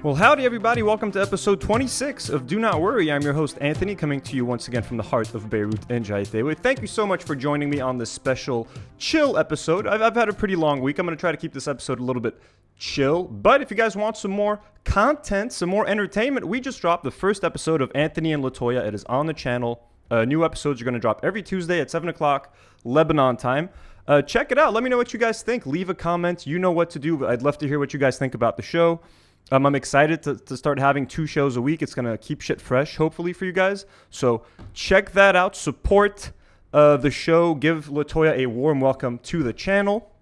Well, howdy everybody, welcome to episode 26 of Do Not Worry. I'm your host Anthony, coming to you once again from the heart of Beirut and Chada. Thank you so much for joining me on this special chill episode. I've had a pretty long week. I'm going to try to keep this episode a little bit chill, but if you guys want some more content, some more entertainment, we just dropped the first episode of Anthony and LaToya. It is on the channel. New episodes are going to drop every Tuesday at 7 o'clock Lebanon time. Check it out. Let me know what you guys think. Leave a comment. You know what to do. I'd love to hear what you guys think about the show. I'm excited to start having 2 shows a week. It's going to keep shit fresh, hopefully, for you guys. So check that out. Support the show. Give LaToya a warm welcome to the channel.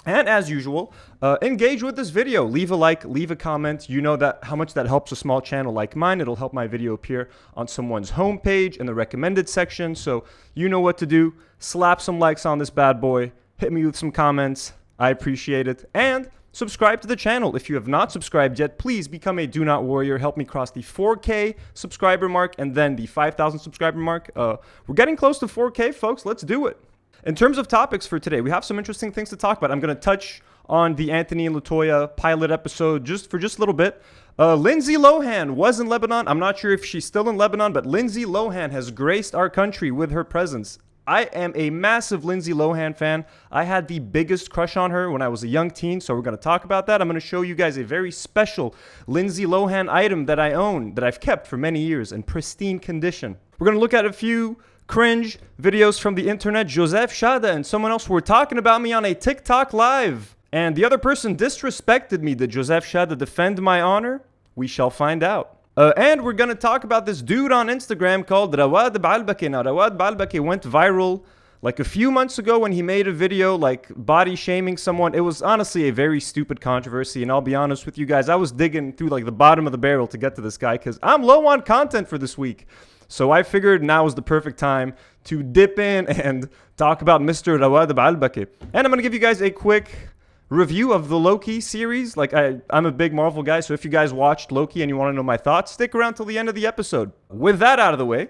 And as usual, engage with this video. Leave a like, leave a comment. You know that how much that helps a small channel like mine. It'll help my video appear on someone's homepage in the recommended section. So you know what to do. Slap some likes on this bad boy. Hit me with some comments. I appreciate it. And subscribe to the channel. If you have not subscribed yet, please become a Do Not Warrior. Help me cross the 4K subscriber mark and then the 5,000 subscriber mark. We're getting close to 4K, folks. Let's do it. In terms of topics for today, we have some interesting things to talk about. I'm going to touch on the Anthony and LaToya pilot episode just a little bit. Lindsay Lohan was in Lebanon. I'm not sure if she's still in Lebanon, but Lindsay Lohan has graced our country with her presence. I am a massive Lindsay Lohan fan. I had the biggest crush on her when I was a young teen, so we're going to talk about that. I'm going to show you guys a very special Lindsay Lohan item that I own, that I've kept for many years in pristine condition. We're going to look at a few cringe videos from the internet. Joseph, Chada, and someone else were talking about me on a TikTok live, and the other person disrespected me. Did Joseph Chada defend my honor? We shall find out. And we're going to talk about this dude on Instagram called Rawad Baalbaki. Now, Rawad Baalbaki went viral like a few months ago when he made a video like body shaming someone. It was honestly a very stupid controversy. And I'll be honest with you guys, I was digging through like the bottom of the barrel to get to this guy because I'm low on content for this week. So I figured now was the perfect time to dip in and talk about Mr. Rawad Baalbaki. And I'm going to give you guys a quick review of the LOKI series. Like I'm a big Marvel guy, so if you guys watched LOKI and you want to know my thoughts, stick around till the end of the episode. With that out of the way,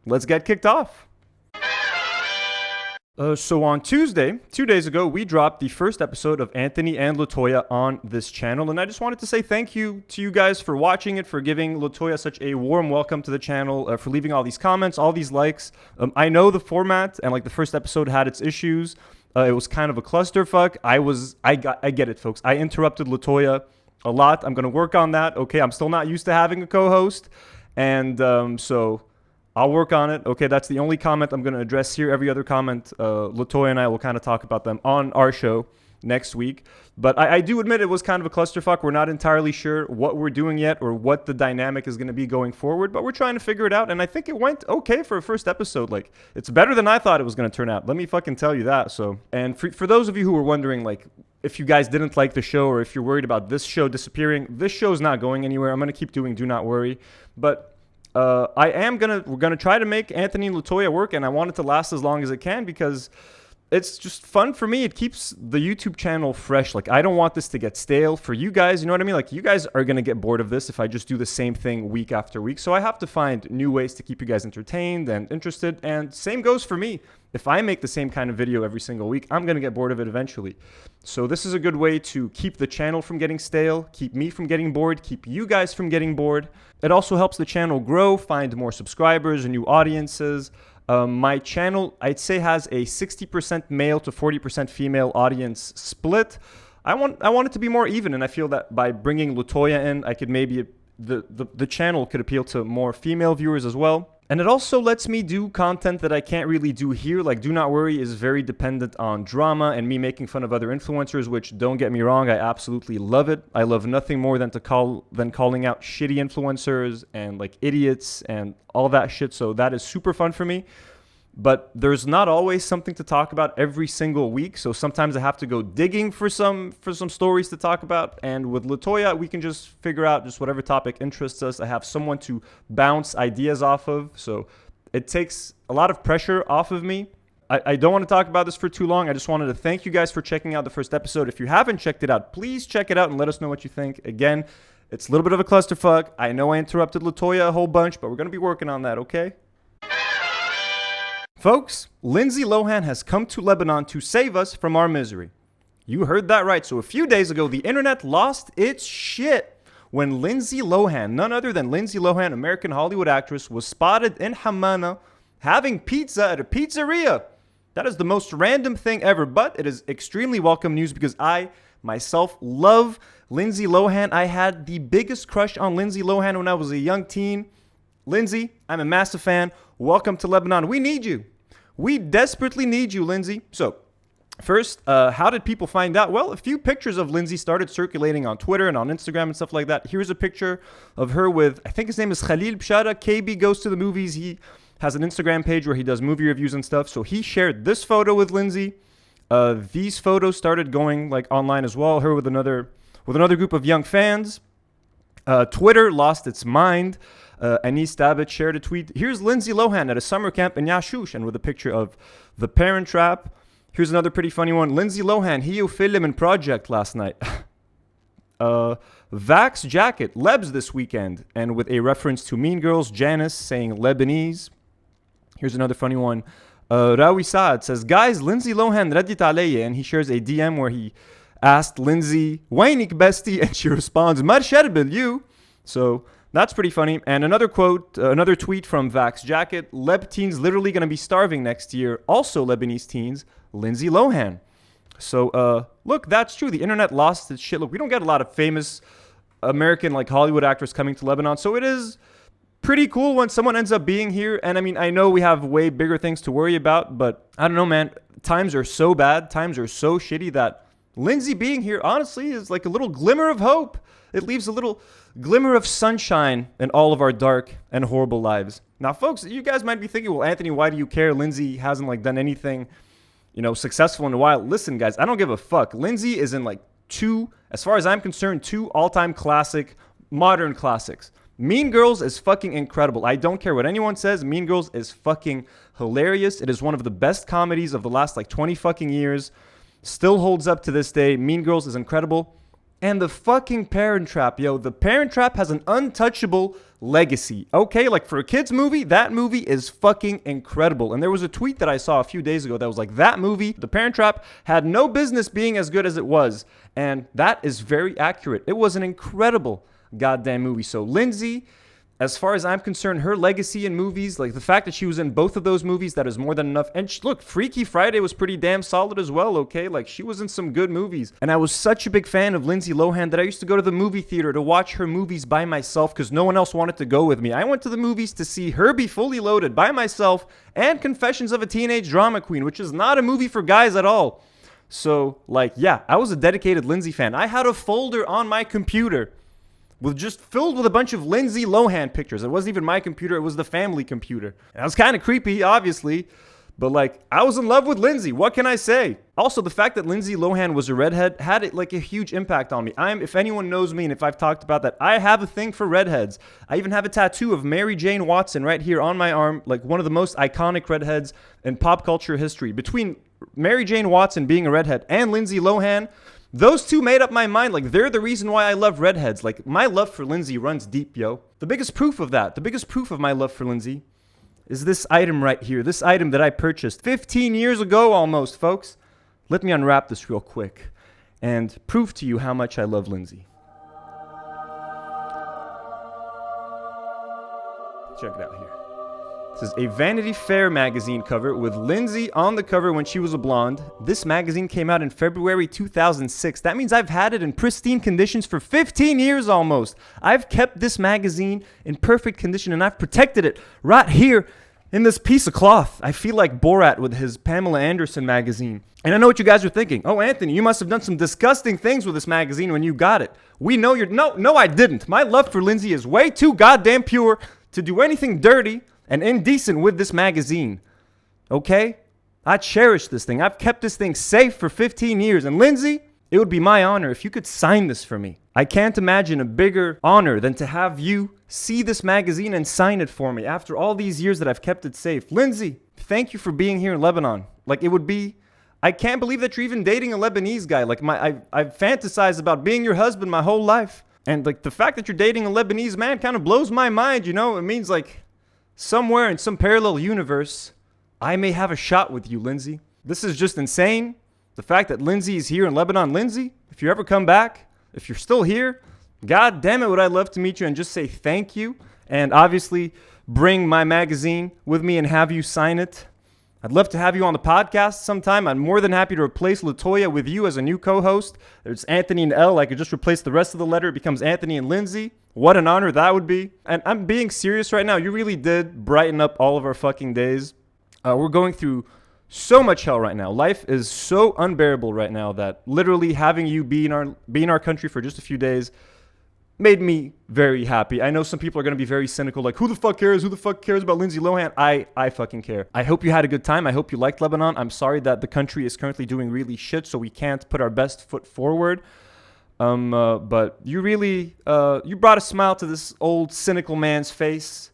let's get kicked off. So on Tuesday, 2 days ago, we dropped the first episode of Anthony and LaToya on this channel, and I just wanted to say thank you to you guys for watching it, for giving LaToya such a warm welcome to the channel, for leaving all these comments, all these likes. I know the format and like the first episode had its issues. It was kind of a clusterfuck. I get it, folks. I interrupted LaToya a lot. I'm going to work on that. Okay, I'm still not used to having a co-host. And so I'll work on it. Okay, that's the only comment I'm going to address here. Every other comment, LaToya and I will kind of talk about them on our show next week. But I do admit it was kind of a clusterfuck. We're not entirely sure what we're doing yet or what the dynamic is going to be going forward, but we're trying to figure it out. And I think it went okay for a first episode. Like, it's better than I thought it was going to turn out. Let me fucking tell you that. So, and for those of you who were wondering, like, if you guys didn't like the show or if you're worried about this show disappearing, this show's not going anywhere. I'm going to keep doing Do Not Worry. But we're going to try to make Anthony and LaToya work, and I want it to last as long as it can because it's just fun for me. It keeps the YouTube channel fresh. Like, I don't want this to get stale for you guys. You know what I mean? Like, you guys are going to get bored of this if I just do the same thing week after week. So I have to find new ways to keep you guys entertained and interested. And same goes for me. If I make the same kind of video every single week, I'm going to get bored of it eventually. So this is a good way to keep the channel from getting stale, keep me from getting bored, keep you guys from getting bored. It also helps the channel grow, find more subscribers and new audiences. My channel, I'd say, has a 60% male to 40% female audience split. I want it to be more even, and I feel that by bringing LaToya in, I could maybe the channel could appeal to more female viewers as well. And it also lets me do content that I can't really do here. Like, Do Not Worry is very dependent on drama and me making fun of other influencers, which, don't get me wrong, I absolutely love it. I love nothing more than calling out shitty influencers and like idiots and all that shit. So that is super fun for me. But there's not always something to talk about every single week. So sometimes I have to go digging for some stories to talk about. And with LaToya, we can just figure out just whatever topic interests us. I have someone to bounce ideas off of. So it takes a lot of pressure off of me. I don't want to talk about this for too long. I just wanted to thank you guys for checking out the first episode. If you haven't checked it out, please check it out and let us know what you think. Again, it's a little bit of a clusterfuck. I know I interrupted LaToya a whole bunch, but we're going to be working on that, okay? Folks, Lindsay Lohan has come to Lebanon to save us from our misery. You heard that right. So a few days ago, the internet lost its shit when Lindsay Lohan, none other than Lindsay Lohan, American Hollywood actress, was spotted in Hamana having pizza at a pizzeria. That is the most random thing ever, but it is extremely welcome news because I myself love Lindsay Lohan. I had the biggest crush on Lindsay Lohan when I was a young teen. Lindsay, I'm a massive fan. Welcome to Lebanon. We need you. We desperately need you, Lindsay. So, first, how did people find out? Well, a few pictures of Lindsay started circulating on Twitter and on Instagram and stuff like that. Here's a picture of her with, I think his name is Khalil Chada. KB Goes to the Movies. He has an Instagram page where he does movie reviews and stuff. So he shared this photo with Lindsay. These photos started going like online as well. Her with another group of young fans. Twitter lost its mind. Anis Tabit shared a tweet. Here's Lindsay Lohan at a summer camp in Yashush and with a picture of The Parent Trap. Here's another pretty funny one. Lindsay Lohan, hiyo film and project last night. Vax jacket, Lebs this weekend. And with a reference to Mean Girls, Janice saying Lebanese. Here's another funny one. Rawi Saad says, guys, Lindsay Lohan reddit alayya. And he shares a DM where he asked Lindsay, Wainik bestie? And she responds, Mar sharbil, you. So that's pretty funny. And another quote, another tweet from Vax Jacket. Leb teens literally going to be starving next year. Also Lebanese teens, Lindsay Lohan. So, look, that's true. The internet lost its shit. Look, we don't get a lot of famous American, like, Hollywood actors coming to Lebanon. So it is pretty cool when someone ends up being here. And, I mean, I know we have way bigger things to worry about. But, I don't know, man. Times are so bad. Times are so shitty that Lindsay being here, honestly, is like a little glimmer of hope. It leaves a little glimmer of sunshine in all of our dark and horrible lives. Now, folks, you guys might be thinking, well, Anthony, why do you care? Lindsay hasn't, like, done anything, you know, successful in a while. Listen, guys, I don't give a fuck. Lindsay is in, like, as far as I'm concerned, two all-time classic, modern classics. Mean Girls is fucking incredible. I don't care what anyone says. Mean Girls is fucking hilarious. It is one of the best comedies of the last, like, 20 fucking years. Still holds up to this day. Mean Girls is incredible. And the fucking Parent Trap, yo. The Parent Trap has an untouchable legacy. Okay, like for a kid's movie, that movie is fucking incredible. And there was a tweet that I saw a few days ago that was like, that movie, The Parent Trap, had no business being as good as it was. And that is very accurate. It was an incredible goddamn movie. So Lindsay, as far as I'm concerned, her legacy in movies, like the fact that she was in both of those movies, that is more than enough. And look, Freaky Friday was pretty damn solid as well, okay? Like, she was in some good movies. And I was such a big fan of Lindsay Lohan that I used to go to the movie theater to watch her movies by myself because no one else wanted to go with me. I went to the movies to see Herbie Fully Loaded by myself and Confessions of a Teenage Drama Queen, which is not a movie for guys at all. So, like, yeah, I was a dedicated Lindsay fan. I had a folder on my computer just filled with a bunch of Lindsay Lohan pictures. It wasn't even my computer. It was the family computer. That was kind of creepy, obviously. But, like, I was in love with Lindsay. What can I say? Also, the fact that Lindsay Lohan was a redhead had, like, a huge impact on me. If anyone knows me and if I've talked about that, I have a thing for redheads. I even have a tattoo of Mary Jane Watson right here on my arm, like one of the most iconic redheads in pop culture history. Between Mary Jane Watson being a redhead and Lindsay Lohan, those two made up my mind. Like, they're the reason why I love redheads. Like, my love for Lindsay runs deep, yo. The biggest proof of that, the biggest proof of my love for Lindsay is this item right here. This item that I purchased 15 years ago almost, folks. Let me unwrap this real quick and prove to you how much I love Lindsay. Check it out here. This is a Vanity Fair magazine cover with Lindsay on the cover when she was a blonde. This magazine came out in February 2006. That means I've had it in pristine conditions for 15 years almost. I've kept this magazine in perfect condition and I've protected it right here in this piece of cloth. I feel like Borat with his Pamela Anderson magazine. And I know what you guys are thinking. Oh, Anthony, you must have done some disgusting things with this magazine when you got it. We know you're... No, I didn't. My love for Lindsay is way too goddamn pure to do anything dirty and indecent with this magazine. Okay? I cherish this thing. I've kept this thing safe for 15 years. And Lindsay, it would be my honor if you could sign this for me. I can't imagine a bigger honor than to have you see this magazine and sign it for me after all these years that I've kept it safe. Lindsay, thank you for being here in Lebanon. Like, it would be... I can't believe that you're even dating a Lebanese guy. Like, I've fantasized about being your husband my whole life. And, like, the fact that you're dating a Lebanese man kind of blows my mind, you know? It means, like... somewhere in some parallel universe, I may have a shot with you, Lindsay. This is just insane. The fact that Lindsay is here in Lebanon. Lindsay, if you ever come back, if you're still here, God damn it, would I love to meet you and just say thank you. And obviously bring my magazine with me and have you sign it. I'd love to have you on the podcast sometime. I'm more than happy to replace LaToya with you as a new co-host. There's Anthony and L. I could just replace the rest of the letter. It becomes Anthony and Lindsay. What an honor that would be. And I'm being serious right now. You really did brighten up all of our fucking days. We're going through so much hell right now. Life is so unbearable right now that literally having you be in our country for just a few days made me very happy. I know some people are going to be very cynical, like, who the fuck cares? Who the fuck cares about Lindsay Lohan? I fucking care. I hope you had a good time. I hope you liked Lebanon. I'm sorry that the country is currently doing really shit, so we can't put our best foot forward. But you really, you brought a smile to this old cynical man's face.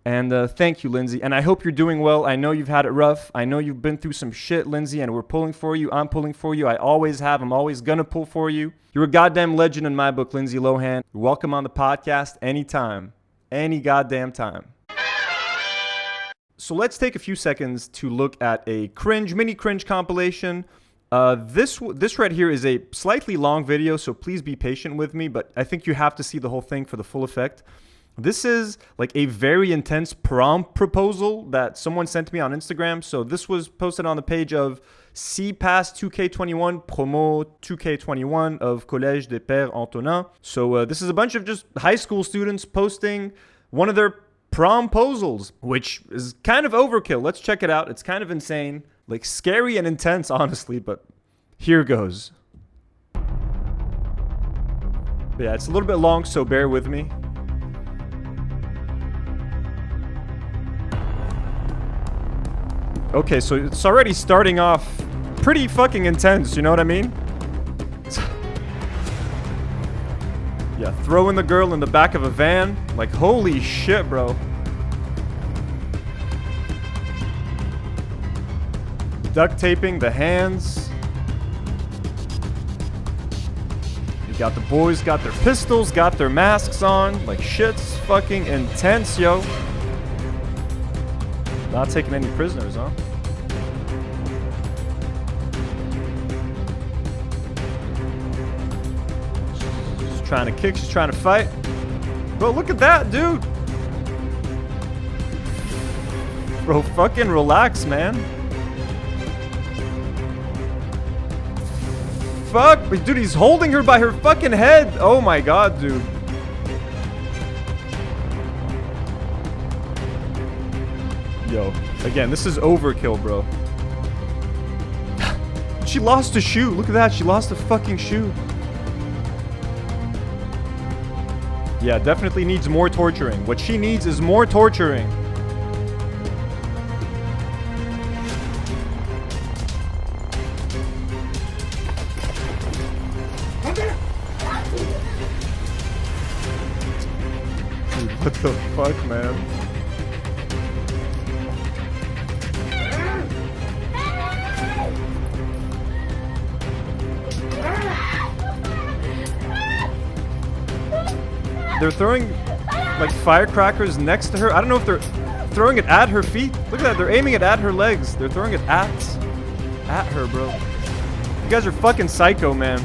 And thank you, Lindsay. And I hope you're doing well. I know you've had it rough. I know you've been through some shit, Lindsay, and we're pulling for you. I'm pulling for you. I always have. I'm always going to pull for you. You're a goddamn legend in my book, Lindsay Lohan. You're welcome on the podcast anytime. Any goddamn time. So let's take a few seconds to look at a mini cringe compilation. This right here is a slightly long video, so please be patient with me. But I think you have to see the whole thing for the full effect. This is like a very intense prom proposal that someone sent me on Instagram. So this was posted on the page of CPass 2K21 Promo 2K21 of Collège des Pères Antonin. So this is a bunch of just high school students posting one of their promposals, which is kind of overkill. Let's check it out. It's kind of insane, like scary and intense, honestly, but here goes. But yeah, it's a little bit long, so bear with me. Okay, so it's already starting off pretty fucking intense, you know what I mean? Yeah, throwing the girl in the back of a van. Like, holy shit, bro. Duct taping the hands. You got the boys, got their pistols, got their masks on. Like, shit's fucking intense, yo. Not taking any prisoners, huh? She's trying to kick, she's trying to fight. Bro, look at that, dude. Bro, fucking relax, man. Fuck, but dude, he's holding her by her fucking head. Oh my god, dude. Yo, again, this is overkill, bro. She lost a shoe. Look at that. She lost a fucking shoe. Yeah, definitely needs more torturing. What she needs is more torturing. Dude, what the fuck, man? They're throwing like firecrackers next to her. I don't know if they're throwing it at her feet. Look at that. They're aiming it at her legs. They're throwing it at her, bro. You guys are fucking psycho, man.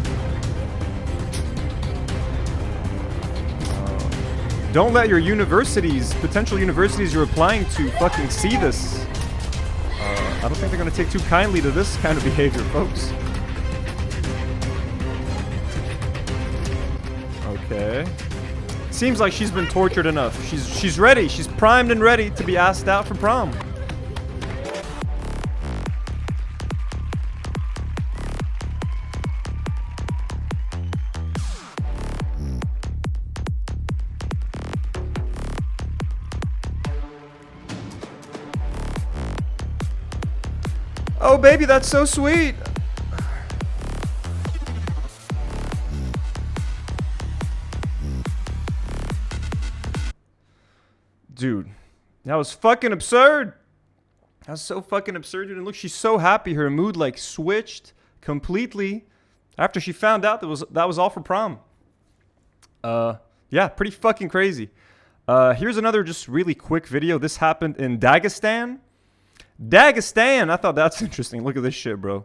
Don't let your universities, potential universities you're applying to, fucking see this. I don't think they're gonna take too kindly to this kind of behavior, folks. Okay. Seems like she's been tortured enough. She's ready. She's primed and ready to be asked out for prom. Oh, baby, that's so sweet. Dude, that was fucking absurd. That was so fucking absurd, dude. And look, she's so happy. Her mood like switched completely after she found out that was all for prom. Yeah, pretty fucking crazy. Here's another just really quick video. This happened in Dagestan. I thought that's interesting. Look at this shit, bro.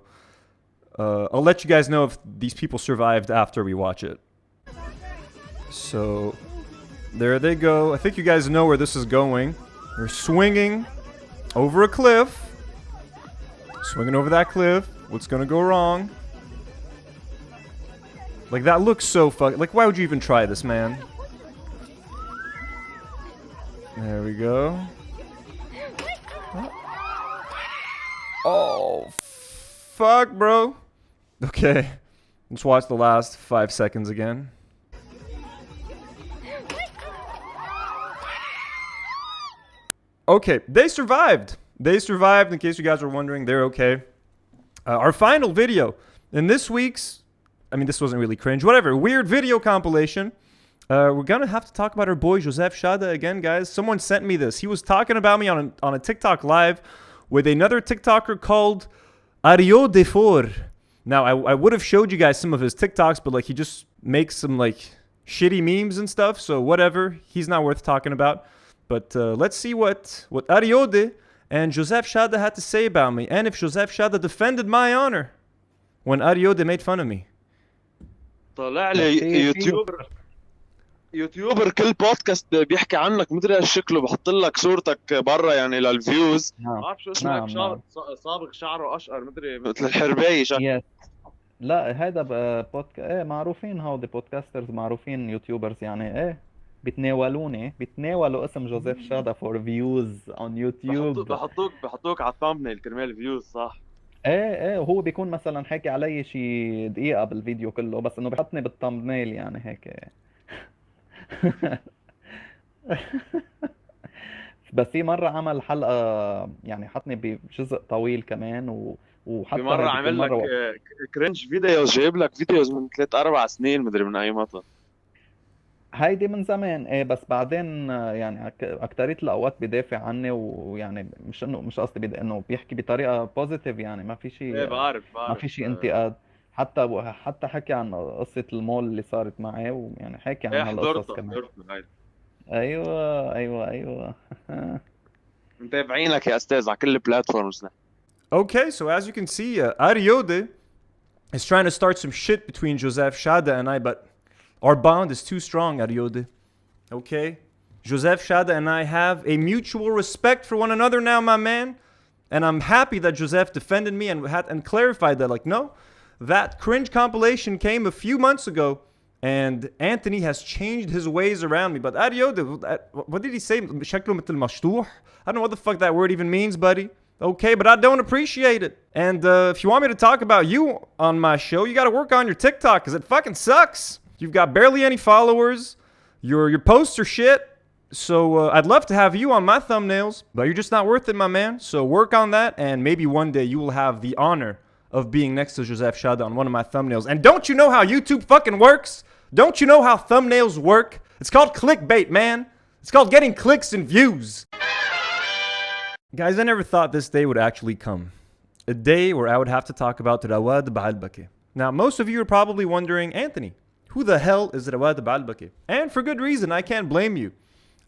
I'll let you guys know if these people survived after we watch it. So there they go. I think you guys know where this is going. They're swinging over a cliff. Swinging over that cliff. What's gonna go wrong? Like, that looks so like, why would you even try this, man? There we go. Oh, fuck, bro. Okay. Let's watch the last 5 seconds again. Okay, they survived. They survived, in case you guys were wondering. They're okay. Our final video in this week's, I mean, this wasn't really cringe, whatever, weird video compilation. We're gonna have to talk about our boy Joseph Chada again, guys. Someone sent me this. He was talking about me on a TikTok live with another TikToker called Ario Defor. Now, I would have showed you guys some of his TikToks, but like he just makes some like shitty memes and stuff. So whatever, he's not worth talking about. But let's see what Ariode and Joseph Chada had to say about me, and if Joseph Chada defended my honor when Ariode made fun of me. طلع لي يوتيوبر كل بودكاست بيحكي عنك مدري ايش شكله بحط لك صورتك برا يعني للفيوز ما بعرف شو اسمك صابغ شعره اشقر مدري مثل الحربايه شكله لا هذا بودكاست معروفين هودي بودكاسترز معروفين يوتيوبرز يعني بيتناولوا اسم جوزيف شادا فور فيوز اون يوتيوب بحطوك على الثامبنيل كرمال فيوز صح وهو بيكون مثلا حاكي علي شي دقيقة بالفيديو كله بس انه بحطني بالثامبنيل يعني هيك بس في مرة عمل حلقة يعني حطني بجزء طويل كمان وحتى مرة عمل لك كرنج فيديوز جايب لك فيديوز من 3-4 سنين مدري من اي مطر هيدي من زمان بس بعدين يعني اكتريت الاوقات بدافع عني ويعني مش قصدي انه بيحكي بطريقة بوزيتيف يعني ما في شيء بعرف ما في شيء انتقاد حتى حكي عن قصة المول اللي صارت معي ويعني حكي عن هالقصص كمان ايوه متابعينك يا استاذ على كل البلاتفورمز. Okay, so as you can see, Ariode is trying to start some shit between Joseph Chada and I, but our bond is too strong, Ariode. Okay? Joseph Chada and I have a mutual respect for one another now, my man. And I'm happy that Joseph defended me and clarified that, like, no, that cringe compilation came a few months ago, and Anthony has changed his ways around me. But Ariode, what did he say? شكله مثل مشطوح? I don't know what the fuck that word even means, buddy. Okay, but I don't appreciate it. And if you want me to talk about you on my show, you got to work on your TikTok, because it fucking sucks. You've got barely any followers. Your posts are shit. So I'd love to have you on my thumbnails, but you're just not worth it, my man. So work on that, and maybe one day you will have the honor of being next to Joseph Chada on one of my thumbnails. And don't you know how YouTube fucking works? Don't you know how thumbnails work? It's called clickbait, man. It's called getting clicks and views. Guys, I never thought this day would actually come. A day where I would have to talk about Rawad Baalbaki. Now, most of you are probably wondering, Anthony, who the hell is Rawad Baalbaki? And for good reason, I can't blame you.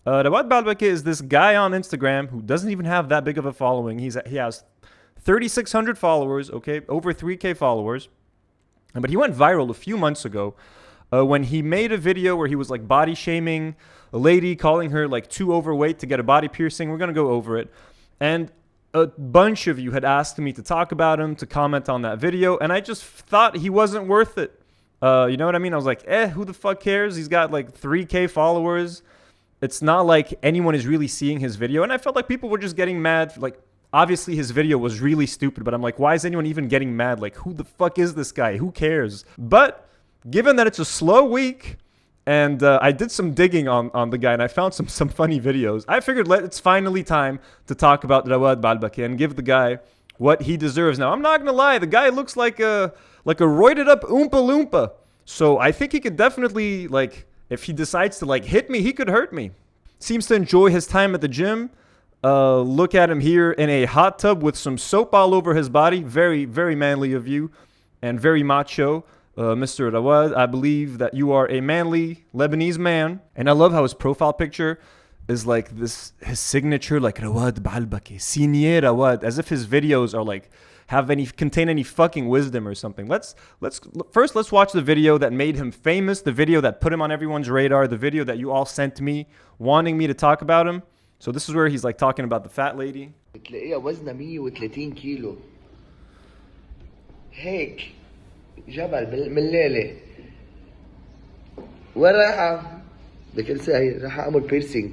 Rawad Baalbaki is this guy on Instagram who doesn't even have that big of a following. He has 3,600 followers, okay, over 3K followers. But he went viral a few months ago when he made a video where he was like body shaming a lady, calling her like too overweight to get a body piercing. We're going to go over it. And a bunch of you had asked me to talk about him, to comment on that video, and I just thought he wasn't worth it. You know what I mean? I was like, who the fuck cares? He's got like 3K followers. It's not like anyone is really seeing his video. And I felt like people were just getting mad. Like, obviously his video was really stupid, but I'm like, why is anyone even getting mad? Like, who the fuck is this guy? Who cares? But given that it's a slow week, and I did some digging on the guy, and I found some funny videos, I figured it's finally time to talk about Rawad Baalbaki and give the guy what he deserves. Now, I'm not going to lie. The guy looks like a roided up Oompa Loompa. So I think he could definitely, like, if he decides to, like, hit me, he could hurt me. Seems to enjoy his time at the gym. Look at him here in a hot tub with some soap all over his body. Very, very manly of you and very macho. Mr. Rawad, I believe that you are a manly Lebanese man. And I love how his profile picture is like this, his signature, like Rawad Baalbaki, Signé Rawad, as if his videos are like contain any fucking wisdom or something. Let's watch the video that made him famous, the video that put him on everyone's radar, the video that you all sent me wanting me to talk about him. So this is where he's like talking about the fat lady. بتلاقيها وزنها 130 كيلو هيك جبل من الليلة وين رايحة؟ بكل ساعة رايحة أعمل بيرسينج.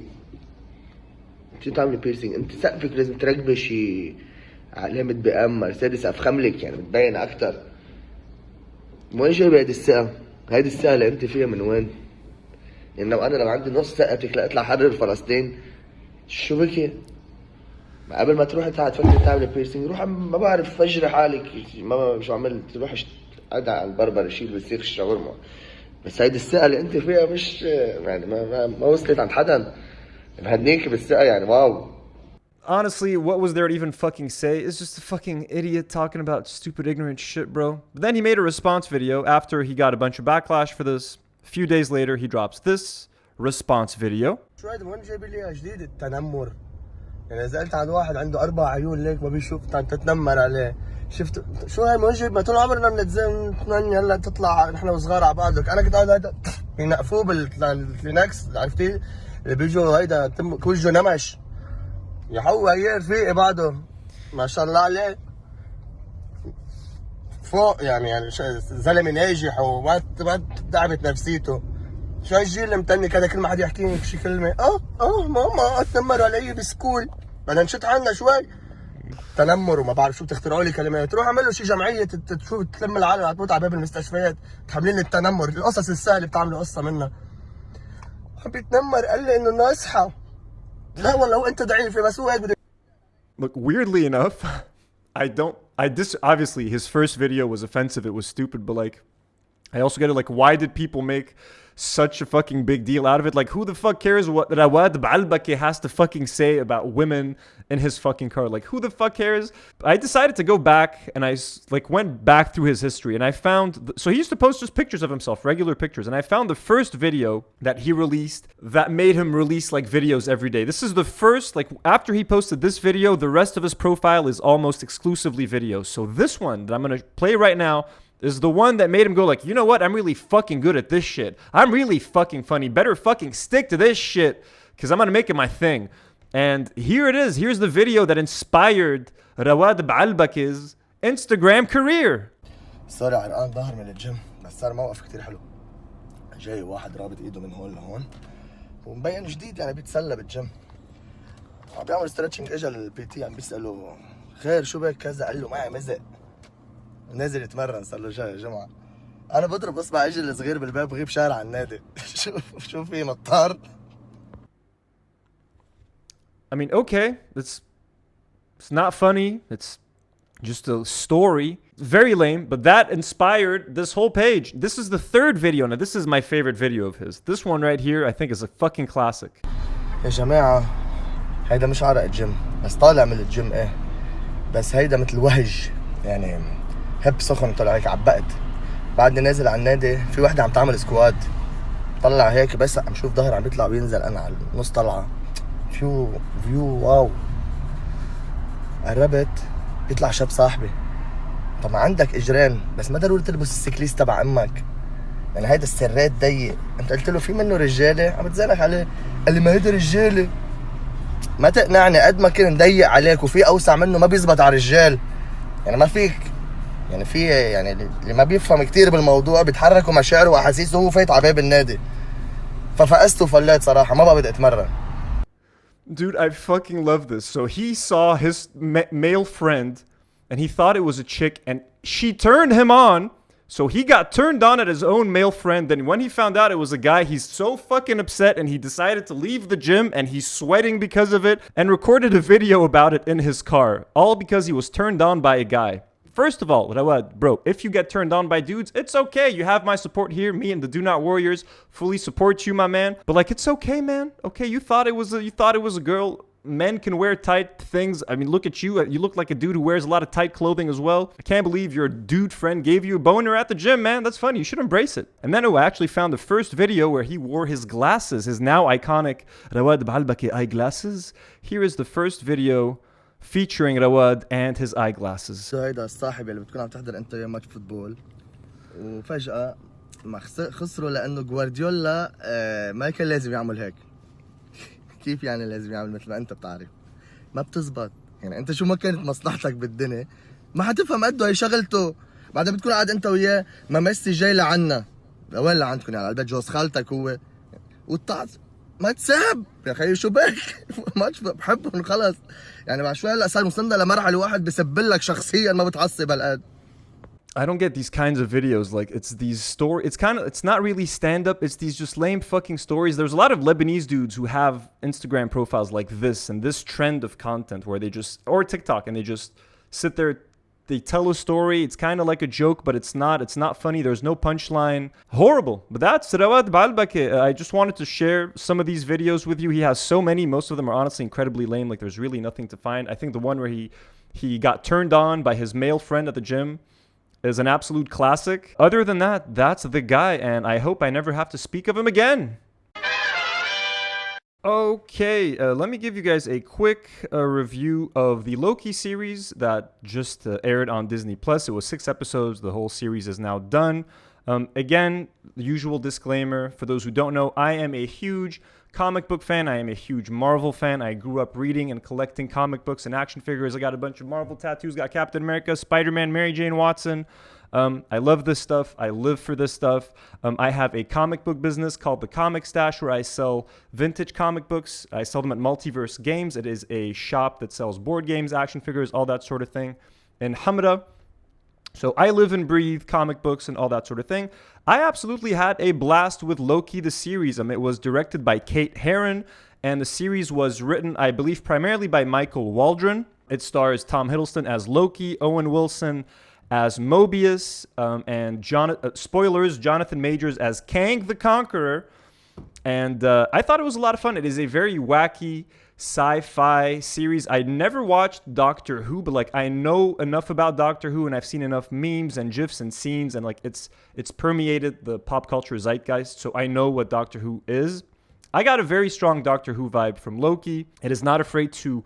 شو تعملي بيرسينج؟ أنت سقفك لازم تركبي شي علامة بي ام مرسيدس أفخملك يعني بتبين أكتر. من وين جايبة هيدي الثقة؟ هيدي الثقة اللي أنت فيها من وين؟ يعني لو عندي نص ثقتك لأطلع حرر فلسطين شو بكي؟ قبل ما تروحي تفكري تعملي بيرسينج روح ما بعرف فجري حالك ما شو عملت تروح قعد على البربر شيل بسيخ الشاورما بس هيدي الثقة اللي انت فيها مش يعني ما وصلت عند حدا بهنيك بالثقة يعني واو. Honestly, what was there to even fucking say? It's just a fucking idiot talking about stupid, ignorant shit, bro. But then he made a response video after he got a bunch of backlash for this. A few days later, he drops this response video. شو هيدا وين جايب لي جديد التنمر؟ يعني سألت عن واحد عنده 4 عيون ليك ما بيشوف تتنمر عليه. شفت شو هاي موجب ما طول عمرنا بنتزن هلا تطلع نحن وصغار على بعض لك انا كنت قاعد هيدا ينقفوه بالكلينكس عرفتي اللي بيجوا هيدا وجهه نمش يحو هي رفيقي بعده ما شاء الله عليه فوق يعني زلمه ناجح وما تعبت نفسيته. شو الجيل اللي متنك هذا كل ما حد يحكي لك شي كلمه ماما اتنمروا علي بسكول بدنا نشد حالنا شوي تنمر وما بعرف شو بتخترعوا لي كلمات. روح اعملوا شي جمعيه تشوف تلم العالم اللي تموت على باب المستشفيات تحملين التنمر القصص السهله بتعملوا قصه منها. عم بيتنمر قال لي انه ناصحه لا والله هو انت ضعيف بس هو هيك. Look, weirdly enough, obviously his first video was offensive, it was stupid, but like I also get it, like why did people make such a fucking big deal out of it? Like who the fuck cares what Rawad Baalbaki has to fucking say about women in his fucking car? Like who the fuck cares? I decided to go back and I like went back through his history and I found so he used to post just pictures of himself, regular pictures, and I found the first video that he released that made him release like videos every day. This is the first, like after he posted this video, the rest of his profile is almost exclusively videos. So this one that I'm gonna play right now is the one that made him go like, you know what? I'm really fucking good at this shit. I'm really fucking funny. Better fucking stick to this shit because I'm going to make it my thing. And here it is. Here's the video that inspired Rawad Baalbaki's Instagram career. صار عرقان ظهر من الجيم بس صار موقف كتير حلو. جاي واحد رابط ايده من هون لهون ومبين جديد يعني بيتسلى بالجيم. عم بيعمل ستريتشنج اجى للبي تي عم بيسأله خير شو بك كذا قال له معي مزق. نازل يتمرن صار له جمعة. أنا بضرب إصبع إجي الصغير بالباب بغيب شارع النادي. شوف في مطار. I mean, okay, it's not funny. It's just a story. Very lame, but that inspired this whole page. This is the third video. Now, this is my favorite video of his. This one right here, I think, is a fucking classic. يا جماعة هيدا مش عرق الجيم بس طالع من الجيم إيه بس هيدا مثل وهج يعني هب سخن طلع هيك عبقت. بعدني نازل على النادي في وحده عم تعمل سكواد طلع هيك بس عم شوف ظهر عم بيطلع وينزل انا على نص طلعه فيو واو. قربت بيطلع شاب صاحبي طب عندك اجرين بس ما ضروري تلبس السكليس تبع امك يعني هيدا السرات ضيق. انت قلت له في منه رجاله عم بتزنق عليه قال لي ما هيدا رجاله ما تقنعني قد ما كان ضيق عليك وفي اوسع منه ما بيزبط على الرجال يعني ما فيك يعني في يعني اللي ما بيفهم كتير بالموضوع بيتحركوا مشاعره واحاسيسه وهو فايت على باب النادي ففقست وفليت صراحه ما بقى بدي اتمرن. Dude, I fucking love this. So he saw his male friend and he thought it was a chick and she turned him on. So he got turned on at his own male friend. Then when he found out it was a guy, he's so fucking upset and he decided to leave the gym and he's sweating because of it and recorded a video about it in his car. All because he was turned on by a guy. First of all, Rawad, bro, if you get turned on by dudes, it's okay. You have my support here. Me and the Do Not Warriors fully support you, my man. But like, it's okay, man. Okay, you thought it was a girl. Men can wear tight things. I mean, look at you. You look like a dude who wears a lot of tight clothing as well. I can't believe your dude friend gave you a boner at the gym, man. That's funny. You should embrace it. And then I actually found the first video where he wore his glasses, his now iconic Rawad Baalbaki eyeglasses. Here is the first video featuring Rawad and his eyeglasses. هيدا الصاحب اللي بتكون عم تحضر انت وياه ماتش فوتبول وفجأة ما خسروا لأنه جوارديولا ما كان لازم يعمل هيك. كيف يعني لازم يعمل مثل ما انت بتعرف؟ ما بتزبط. يعني انت شو ما كانت مصلحتك بالدنيا ما حتفهم قده هي شغلته. بعدين بتكون قاعد انت وياه ما ميسي جاي لعنا. لوين لعندكم يعني على البيت جوز خالتك هو والطعس ما تساب يا اخي شو بك ماتش بحبهم خلص. يعني بعد شوي هلا صار وصلنا لمرحله واحد بسبل لك شخصيا ما بتعصب هالقد. I don't get these kinds of videos. Like, it's these it's not really stand-up. It's these just lame fucking stories. There's a lot of Lebanese dudes who have Instagram profiles like this and this trend of content where they just, or TikTok, and they just sit there, they tell a story. It's kind of like a joke, but it's not funny. There's no punchline. Horrible. But that's Rawad Baalbaki. I just wanted to share some of these videos with you. He has so many. Most of them are honestly incredibly lame. Like, there's really nothing to find. I think the one where he got turned on by his male friend at the gym is an absolute classic. Other than that, that's the guy, and I hope I never have to speak of him again. Okay, let me give you guys a quick review of the LOKI series that just aired on Disney+. It was 6 episodes. The whole series is now done. Again, the usual disclaimer, for those who don't know, I am a huge comic book fan. I am a huge Marvel fan. I grew up reading and collecting comic books and action figures. I got a bunch of Marvel tattoos, got Captain America, Spider-Man, Mary Jane Watson. I love this stuff. I live for this stuff. I have a comic book business called The Comic Stash where I sell vintage comic books. I sell them at Multiverse Games. It is a shop that sells board games, action figures, all that sort of thing in Hamra. So I live and breathe comic books and all that sort of thing. I absolutely had a blast with LOKI, the series. It was directed by Kate Herron, and the series was written, I believe, primarily by Michael Waldron. It stars Tom Hiddleston as Loki, Owen Wilson as Mobius, and spoilers, Jonathan Majors as Kang the Conqueror. And I thought it was a lot of fun. It is a very wacky sci-fi series. I never watched Doctor Who, but like I know enough about Doctor Who, and I've seen enough memes and gifs and scenes, and like it's permeated the pop culture zeitgeist, so I know what Doctor Who is. I got a very strong Doctor Who vibe from LOKI. It is not afraid to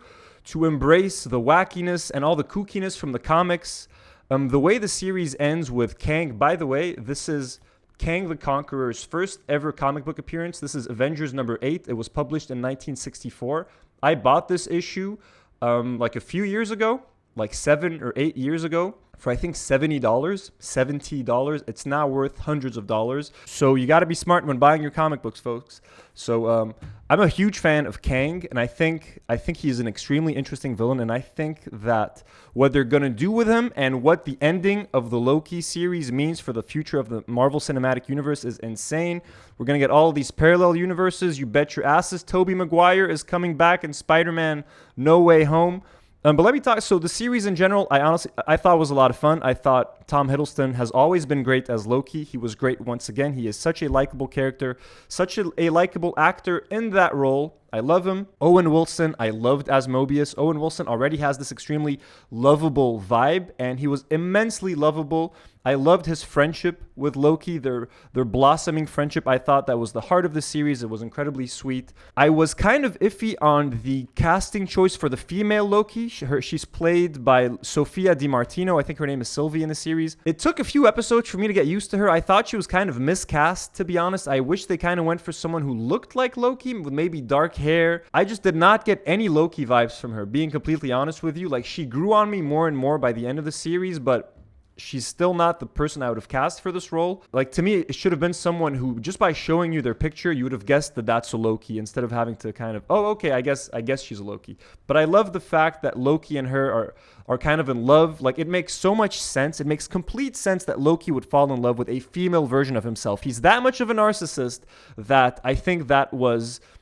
embrace the wackiness and all the kookiness from the comics. The way the series ends with Kang, by the way, this is Kang the Conqueror's first ever comic book appearance. This is Avengers number 8. It was published in 1964. I bought this issue like a few years ago, like 7 or 8 years ago, for I think $70. It's now worth hundreds of dollars. So you got to be smart when buying your comic books, folks. So I'm a huge fan of Kang, and I think he's an extremely interesting villain, and I think that what they're going to do with him and what the ending of the LOKI series means for the future of the Marvel Cinematic Universe is insane. We're going to get all of these parallel universes. You bet your asses Tobey Maguire is coming back in Spider-Man No Way Home. But let me talk. So the series in general, I thought was a lot of fun. I thought Tom Hiddleston has always been great as Loki. He was great once again. He is such a likable character, such a likable actor in that role. I love him. Owen Wilson, I loved as Mobius. Owen Wilson already has this extremely lovable vibe, and he was immensely lovable. I loved his friendship with Loki, their blossoming friendship. I thought that was the heart of the series. It was incredibly sweet. I was kind of iffy on the casting choice for the female Loki. She's played by Sofia DiMartino. I think her name is Sylvie in the series. It took a few episodes for me to get used to her. I thought she was kind of miscast, to be honest. I wish they kind of went for someone who looked like Loki with maybe dark hair. I just did not get any Loki vibes from her, being completely honest with you. Like, she grew on me more and more by the end of the series, but she's still not the person I would have cast for this role. Like, to me, it should have been someone who, just by showing you their picture, you would have guessed that that's a Loki, instead of having to kind of, oh, okay, I guess she's a Loki. But I love the fact that Loki and her are kind of in love. Like, it makes so much sense. It makes complete sense that Loki would fall in love with a female version of himself. He's that much of a narcissist that I think that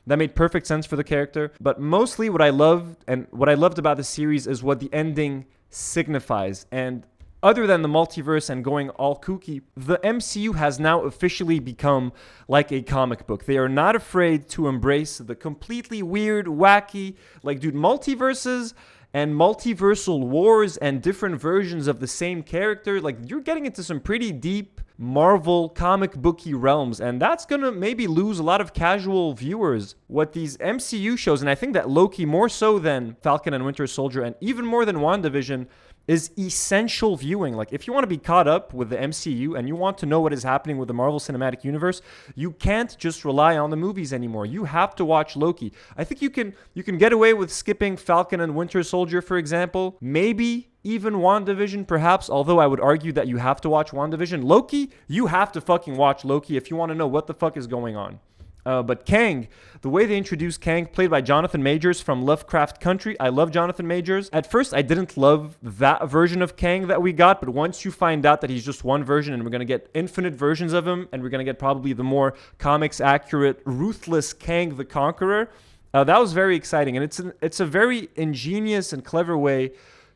made perfect sense for the character. But mostly what I loved about the series is what the ending signifies. And other than the multiverse and going all kooky, the MCU has now officially become like a comic book. They are not afraid to embrace the completely weird, wacky, like, dude, multiverses and multiversal wars and different versions of the same character. Like, you're getting into some pretty deep Marvel comic booky realms, and that's gonna maybe lose a lot of casual viewers. What these MCU shows, and I think that Loki more so than Falcon and Winter Soldier, and even more than WandaVision, is essential viewing. Like, if you want to be caught up with the MCU and you want to know what is happening with the Marvel Cinematic Universe, you can't just rely on the movies anymore. You have to watch Loki. I think you can get away with skipping Falcon and Winter Soldier, for example. Maybe even WandaVision, perhaps, although I would argue that you have to watch WandaVision. Loki, you have to fucking watch Loki if you want to know what the fuck is going on. But Kang, the way they introduced Kang, played by Jonathan Majors from Lovecraft Country. I love Jonathan Majors. At first, I didn't love that version of Kang that we got, but once you find out that he's just one version and we're going to get infinite versions of him, and we're going to get probably the more comics accurate, ruthless Kang the Conqueror, that was very exciting. And it's a very ingenious and clever way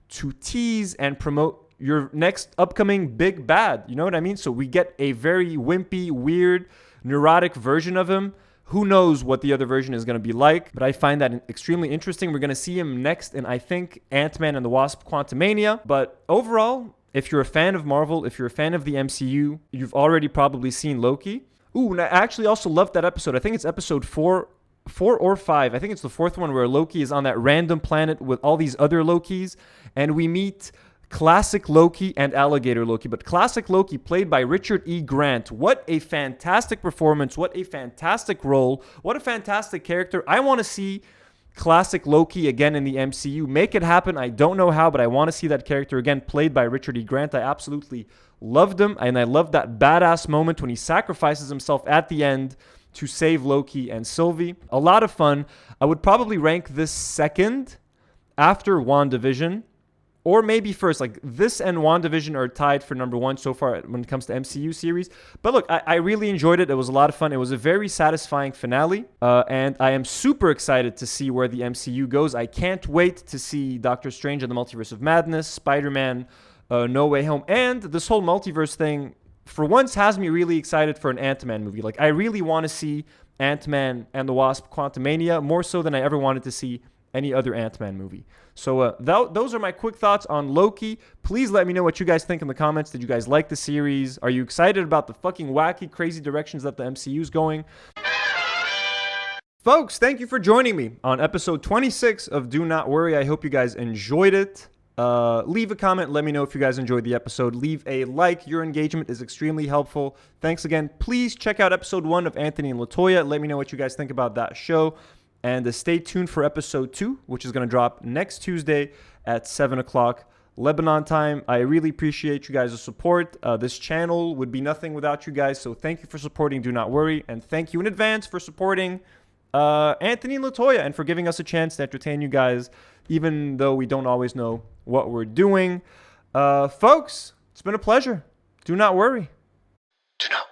to tease and promote your next upcoming big bad. You know what I mean? So we get a very wimpy, weird, neurotic version of him. Who knows what the other version is going to be like, but I find that extremely interesting. We're going to see him next in, I think, Ant-Man and the Wasp: Quantumania. But overall, if you're a fan of Marvel, if you're a fan of the MCU, you've already probably seen Loki. Ooh, and I actually also loved that episode. I think it's episode 4 or 5. I think it's the 4th one, where Loki is on that random planet with all these other Lokis, and we meet classic Loki and alligator Loki. But classic Loki, played by Richard E. Grant. What a fantastic performance. What a fantastic role. What a fantastic character. I want to see classic Loki again in the MCU. Make it happen. I don't know how, but I want to see that character again, played by Richard E. Grant. I absolutely loved him, and I loved that badass moment when he sacrifices himself at the end to save Loki and Sylvie. A lot of fun. I would probably rank this second after WandaVision, or maybe first. Like, this and WandaVision are tied for number 1 so far when it comes to MCU series. But look, I really enjoyed it. It was a lot of fun. It was a very satisfying finale. And I am super excited to see where the MCU goes. I can't wait to see Doctor Strange and the Multiverse of Madness, Spider-Man, No Way Home. And this whole multiverse thing, for once, has me really excited for an Ant-Man movie. Like, I really want to see Ant-Man and the Wasp: Quantumania, more so than I ever wanted to see any other Ant-Man movie. So those are my quick thoughts on Loki. Please let me know what you guys think in the comments. Did you guys like the series? Are you excited about the fucking wacky, crazy directions that the MCU is going? Folks, thank you for joining me on episode 26 of Do Not Worry. I hope you guys enjoyed it. Leave a comment. Let me know if you guys enjoyed the episode. Leave a like. Your engagement is extremely helpful. Thanks again. Please check out episode 1 of Anthony and LaToya. Let me know what you guys think about that show. And stay tuned for episode 2, which is going to drop next Tuesday at 7 o'clock Lebanon time. I really appreciate you guys' support. This channel would be nothing without you guys. So thank you for supporting Do Not Worry. And thank you in advance for supporting Anthony and LaToya, and for giving us a chance to entertain you guys, even though we don't always know what we're doing. Folks, it's been a pleasure. Do not worry. Do not